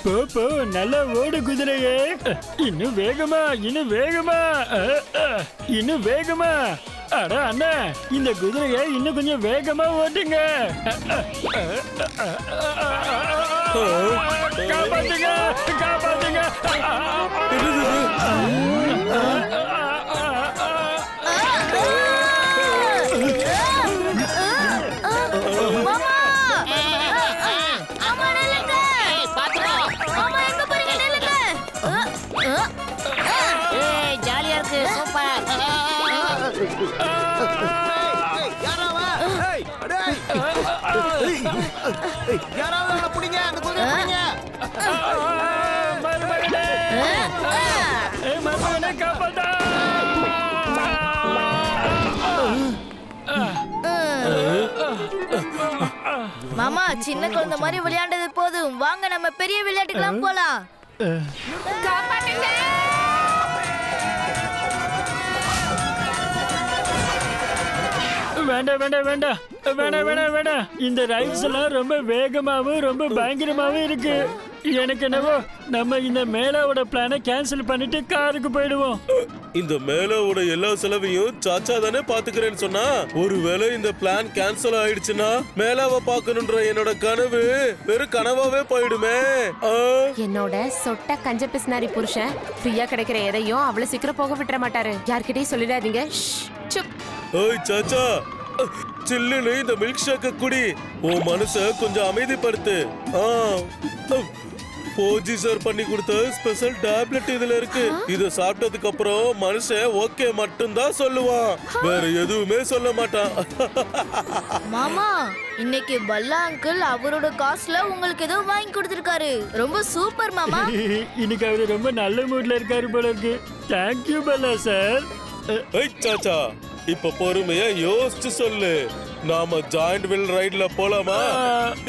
போ போ நல்லா ஓடு குதிரையே. இன்னும் வேகமா இன்னும் வேகமா இன்னும் வேகமா. அட அண்ணா, இந்த குதிரையை இன்னும் கொஞ்சம் வேகமா ஓட்டுங்க. காப்பாத்துங்க காப்பாத்துங்க. ஜாலியா இருக்கு, சூப்பர். மாமா, சின்ன குழந்தை மாதிரி விளையாண்டது போதும், வாங்க நம்ம பெரிய விளையாட்டுக்கெல்லாம் போலாம். வேண்டாம் வேண்டாம் வேண்டாம் வேண்டாம் வேண்டாம் வேண்டாம். இந்த ரைட்ஸ் எல்லாம் ரொம்ப வேகமாவும் ரொம்ப பயங்கரமாவும் இருக்கு. எனக்கு என்னவோ நம்ம இந்த மேலாவோட பிளானை கேன்சல் பண்ணிட்டு காருக்கு போயிடுவோம். இந்த மேலாவோட எல்லா செலவையும் சாச்சா தானே பாத்துக்கிறேன்னு சொன்னா, ஒருவேளை இந்த பிளான் கேன்சல் ஆயிடுச்சுன்னா மேலாவை பாக்கணும்ன்ற என்னோட கனவு வெறும் கனவாவே போயிடுமே. என்னோட சொட்ட கஞ்ச பிசினாரி புருஷன் ஃப்ரீயா கிடைக்கிற எதையும் அவ்வளவு சீக்கிரம் போக விட்டுற மாட்டாரு. யார்கிட்டயும் சொல்லிடாதீங்க. ஓய் சாச்சா, சில்லுன்னு இந்த மில்க் ஷேக்க குடி. உன் மனச கொஞ்சம் அமைதிப்படுத்து. போஜி சார் பண்ணி கொடுத்த ஸ்பெஷல் டேப்லெட் இதுல இருக்கு. இத சாப்பிட்டதுக்கு அப்புறம் மனுஷன் ஓகே மட்டும் தான் சொல்லுவான், வேற எதுவுமே சொல்ல மாட்டான். மாமா, இன்னைக்கு பல்லா அங்கிள் அவரோட காசுல உங்களுக்கு ஏதோ வாங்கி கொடுத்திருக்காரு. ரொம்ப சூப்பர் மாமா. இன்னைக்கு அவரு ரொம்ப நல்ல மூட்ல இருக்காரு போல இருக்கு. தேங்க்யூ பல்லா சார். சாச்சா, இப்ப பொறுமையா யோசிச்சு சொல்லு. நாம ஜாயிண்ட் வீல் ரைட்ல போலாமா?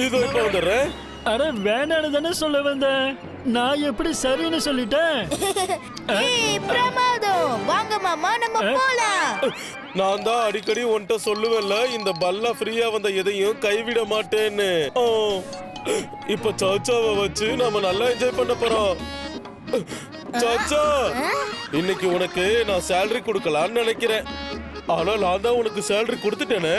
இதோ இப்ப வந்துடுறேன். அட வேணான்னு தானே சொல்ல வந்தேன். நான் எப்படி சரின்னு சொல்லிட்டேன். பிரமாதம், வாங்க மாமா நம்ம போலாம். நான் தான் அடிக்கடி உன்கிட்ட சொல்லுவேன்ல, இந்த பல்லா ஃப்ரீயா வந்த எதையும் கைவிட மாட்டேன்னு. இப்ப சாச்சாவை வச்சு நாம நல்லா என்ஜாய் பண்ண போறோம். சாச்சா, இன்னைக்கு உனக்கு நான் சேலரி கொடுக்கலான்னு நினைக்கிறேன். ஆனா நான் தான் உனக்கு சேலரி கொடுத்துட்டேனே.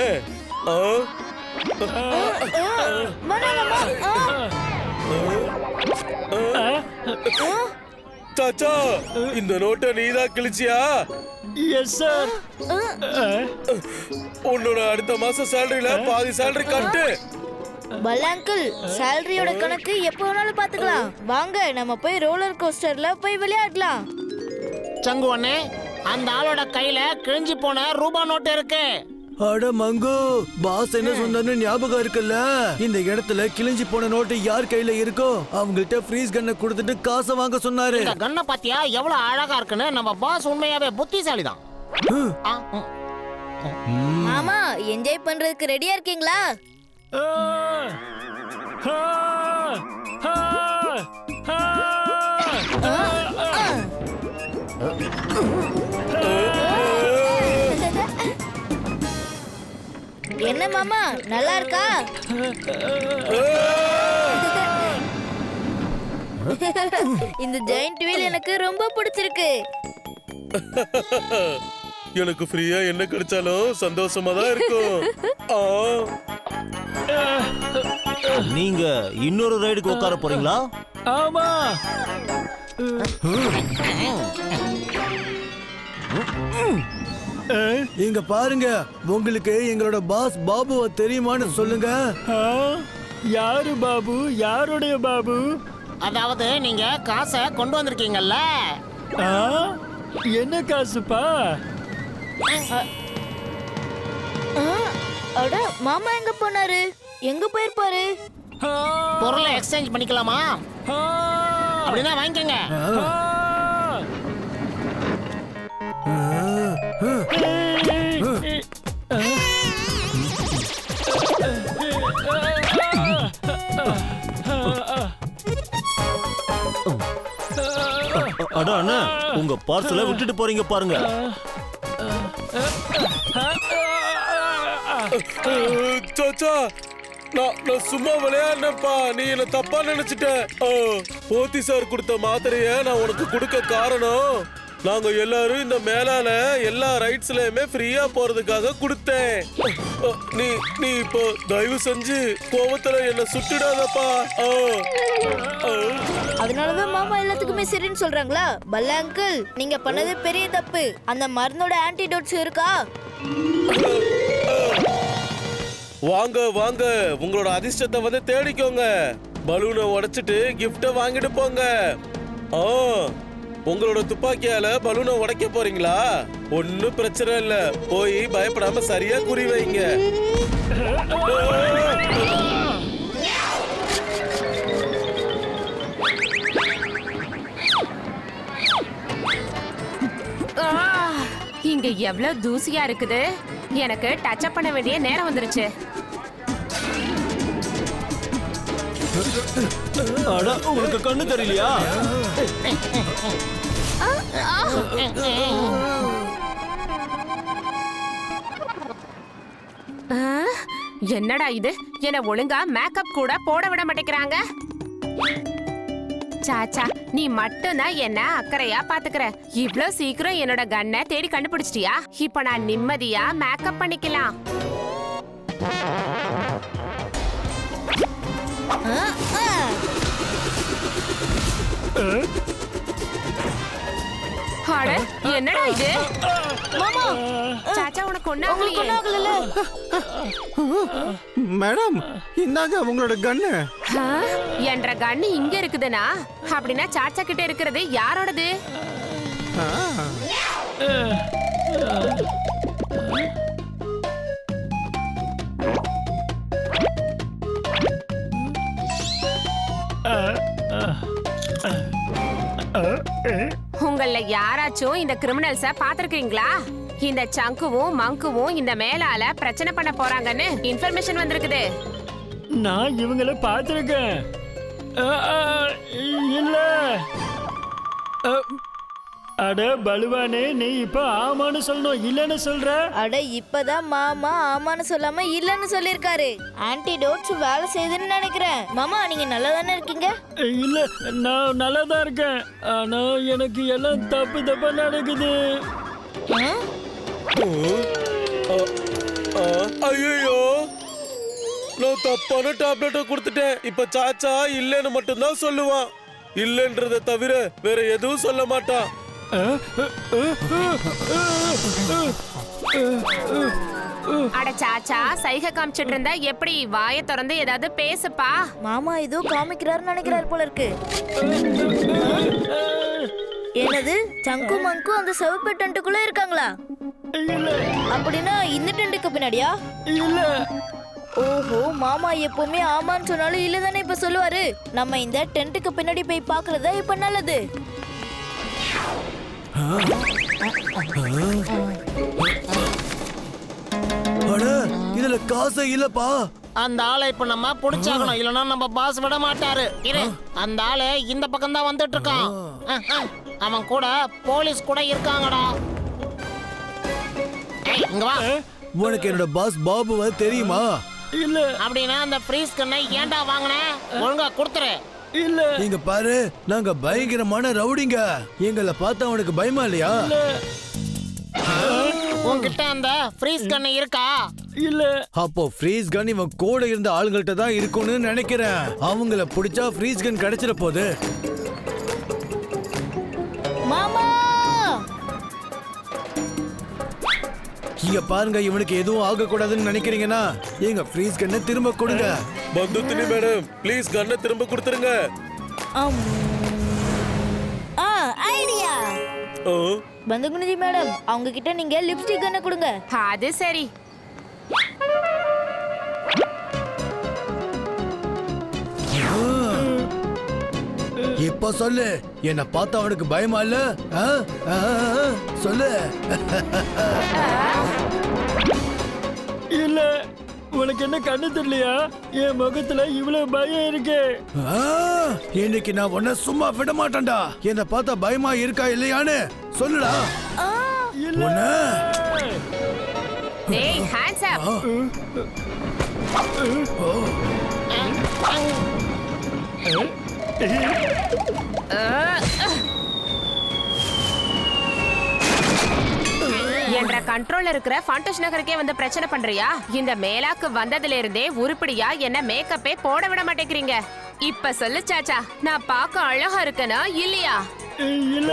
சாச்சா, இந்த நோட்டை நீதான் கிழிச்சியா? Yes sir. உன்னோட அடுத்த மாசம் சேலரியில பாதி சேலரி கட்டு. பல்லா அங்கிள், சேலரியோட கணக்கு எப்போ வேணாலும் பாத்துக்கலாம். வாங்க நம்ம போய் ரோலர் கோஸ்டர்ல போய் விளையாடலாம். சங்கு அண்ணே, அந்த ஆளோட கையில கிழிஞ்சு போன ரூபா நோட்டு இருக்கு. அட மங்கு, பாஸ் என்ன சொன்னான்னு ஞாபகம் இருக்குல்ல? இந்த இடத்துல கிழிஞ்சு போன நோட்டு யார் கையில இருக்கோ அவங்கள்ட்ட ஃப்ரீஸ் கன்னை கொடுத்துட்டு காசை வாங்க சொன்னாரு. இந்த கன்னை பாத்தியா எவ்வளவு அழகா இருக்குன்னு? நம்ம பாஸ் உண்மையாவே புத்திசாலி தான். மாமா, என்ஜாய் பண்றதுக்கு ரெடியா இருக்கீங்களா? என்ன மாமா, நல்லா இருக்கா? இந்த ஜெயண்ட் வீல் எனக்கு ரொம்ப பிடிச்சிருக்கு. எனக்கு ஃப்ரீயா என்ன கிடைச்சாலும் சந்தோஷமா தான் இருக்கும். நீங்க இன்னொரு ரைடுக்கு உட்கார போறீங்களா? ஆமா. இங்க பாருங்க, உங்களுக்கு எங்களோட பாஸ் பாபுவை தெரியுமான்னு சொல்லுங்க. யாரு பாபு? யாருடைய பாபு? அதாவது நீங்க காசை கொண்டு வந்திருக்கீங்கல்ல. என்ன காசுப்பா? அட, மாமா எங்க போனாரு? எங்க போயிருப்பாரு? பொருளை எக்ஸ்சேஞ்ச் பண்ணிக்கலாமா? அப்படின்னா வாங்கிக்கங்க. அட அண்ணா, உங்க பார்சலை விட்டுட்டு போறீங்க பாருங்க. சாச்சா, நான் சும்மா விளையாடினப்பா, நீ என்ன தப்பா நினைச்சிட்ட. போத்தி சார் கொடுத்த மாத்திரைய நான் உனக்கு கொடுக்க காரணம், நாங்க எல்லாரும் இந்த மேலால எல்லா ரைட்ஸ்லயுமே ஃப்ரீயா போறதுக்காக கொடுத்தேன். நீ நீ இப்போ தயவு செஞ்சு கோவத்துல என்ன சுட்டுடாதப்பா. அதனாலதான் மாமா எல்லாத்துக்குமே சரின்னு சொல்றாங்களா? பல்லா அங்கிள், நீங்க பண்ணது பெரிய தப்பு. அந்த மருந்தோட ஆன்டிடோட்ஸ் இருக்கா? வாங்க வாங்க, உங்களோட அதிர்ஷ்டத்தை வந்து தேடிக்கோங்க. பலூனை உடைச்சிட்டு கிஃப்ட வாங்கிட்டு போங்க. உங்களோட துப்பாக்கியால பலூனை உடைக்க போறீங்களா? ஒன்னும் பிரச்சனை இல்ல, போய் பயப்படாம சரியா குறி வைங்க. இங்க எவ்வளவு தூசியா இருக்குது. எனக்கு டச் அப் பண்ண வேண்டிய நேரம் வந்துருச்சு. அட, உங்களுக்கு கண்ணு தெரியலையா? என்னடா இது? என்ன ஒழுங்கா மேக்கப் கூட போட விட மாட்டேங்கிறாங்க. சாச்சா, நீ மட்டும்தான் என்ன அக்கறையா பாத்துக்கிற. இவ்ளோ சீக்கிரம் என்னோட கண்ணை தேடி கண்டுபிடிச்சிட்டியா? இப்ப நான் நிம்மதியா மேக்கப் பண்ணிக்கலாம். அட, என்னடா இது? மாமா, சாச்சா உனக்கு ஒண்ணாகலையே. மேடம், இந்தாங்க உங்களோட கண்ணு. என்ற கண்ணு இங்க இருக்குதுனா, அப்படின்னா சாச்சா கிட்ட இருக்கிறது யாரோடது? உங்கள யாராச்சும் இந்த கிரிமினல்ஸ பாத்திருக்கீங்களா? இந்த சங்குவும் மங்குவும் இந்த மேலால பிரச்சனை பண்ண போறாங்கன்னு இன்ஃபர்மேஷன் வந்திருக்குது. நான் இவங்கள பார்த்திருக்கேன். இல்ல. அட பலுவானே, நீ இப்ப ஆமான்னு சொல்லணும், இல்லன்னு சொல்ற. அட இப்பதான் மாமா ஆமான்னு சொல்லாம இல்லன்னு சொல்லிருக்காரு. ஆன்டிடோட்ஸ் வேலை செய்யுதுன்னு நினைக்கிறேன். மாமா, நீங்க நல்லா தானே இருக்கீங்க? இல்ல, நான் நல்லா தான் இருக்கேன். ஆனா எனக்கு எல்லாம் தப்பு தப்பா நடக்குது. ஐயோ, நான் தப்பான டேப்லெட்டை கொடுத்துட்டேன். இப்ப சாச்சா இல்லன்னு மட்டும்தான் சொல்லுவான். இல்லன்றத தவிர வேற எதுவும் சொல்ல மாட்டான். அட சாச்சா, சைகை காமிச்சிட்டு இருந்தா எப்படி? வாயை திறந்து ஏதாவது பேசுப்பா. மாமா ஏதோ காமிக்கிறாருன்னு நினைக்கிறாரு போல இருக்கு. என்னது, சங்கு மங்கு அந்த சிவப்பு டென்ட்டுக்குள்ள இருக்காங்களா? அப்படின்னா இந்த டென்ட்டுக்கு பின்னாடியா? இல்ல. ஓஹோ, மாமா எப்பவுமே ஆமான்னு சொன்னாலும் இல்ல தானே இப்ப சொல்லுவாரு. நம்ம இந்த டென்ட்டுக்கு பின்னாடி போய் பாக்குறதா இப்ப நல்லது. அட, இதுல காசு இல்லப்பா. அந்த ஆளை இப்ப நம்ம புடிச்சாகணும், இல்லனா நம்ம பாஸ் விட மாட்டாரு. இரு, அந்த ஆளு இந்த பக்கம் தான் வந்துட்டு இருக்கான். அவன் கூட போலீஸ் கூட இருக்காங்கடா. இங்க வா. உனக்கு என்னோட பாஸ் பாபுவ தெரியுமா? இல்ல. அப்படின்னா அந்த ஃப்ரீஸ் கண்ணை ஏன்டா வாங்கின? ஒழுங்கா கொடுத்துரு. இல்ல. இங்க பாரு, நாங்க பயங்கரமான ரவுடிங்க. எங்களை பார்த்தா உனக்கு பயமா இல்லையா? உன்கிட்ட அந்த ஃப்ரீஸ் கண்ணு இருக்கா? இல்ல. அப்போ ஃப்ரீஸ் கன் இவன் கூட இருந்த ஆளுங்கள்ட்ட தான் இருக்கும்னு நினைக்கிறேன். அவங்கள பிடிச்சா ஃப்ரீஸ் கன் கிடைச்சிட போகுது. மாமா, இங்க பாருங்க, இவனுக்கு எதுவும் ஆக கூடாதுன்னு நினைக்கிறீங்கன்னா எங்க ஃப்ரீஸ் கன்னை திரும்ப கொடுங்க. பந்துத்தினி மேடம், ப்ளீஸ் கண்ணை திரும்ப கொடுத்துருங்க. ஐடியா. பந்துகுனிஜி மேடம், அவங்க கிட்ட நீங்க லிப்ஸ்டிக் கண்ணை கொடுங்க. அது சரி. இப்ப சொல்லு, என்ன பார்த்தா அவனுக்கு பயமா இல்ல? சொல்லு. இல்ல. உனக்கு என்ன கண்ணு தெரியலையா? என் முகத்துல இவ்வளவு பயம் இருக்கு. இன்னைக்கு நான் உன்ன சும்மா விட மாட்டேன்டா. என்ன பார்த்தா பயமா இருக்கா இல்லையான்னு சொல்லுடா. இல்ல. டேய் ஹேண்ட்ஸ் அப். என்ற கண்ட்ரோல்ல இருக்கிற ஃபண்டஸ் நகருக்கே வந்து பிரச்சனை பண்றியா? இந்த மேலாக்கு வந்ததுல இருந்தே உருப்படியா என்ன மேக்கப்பே போட விட மாட்டேங்கிறீங்க. இப்ப சொல்லு சாச்சா, நான் பார்க்க அழகா இருக்கனா இல்லையா? இல்ல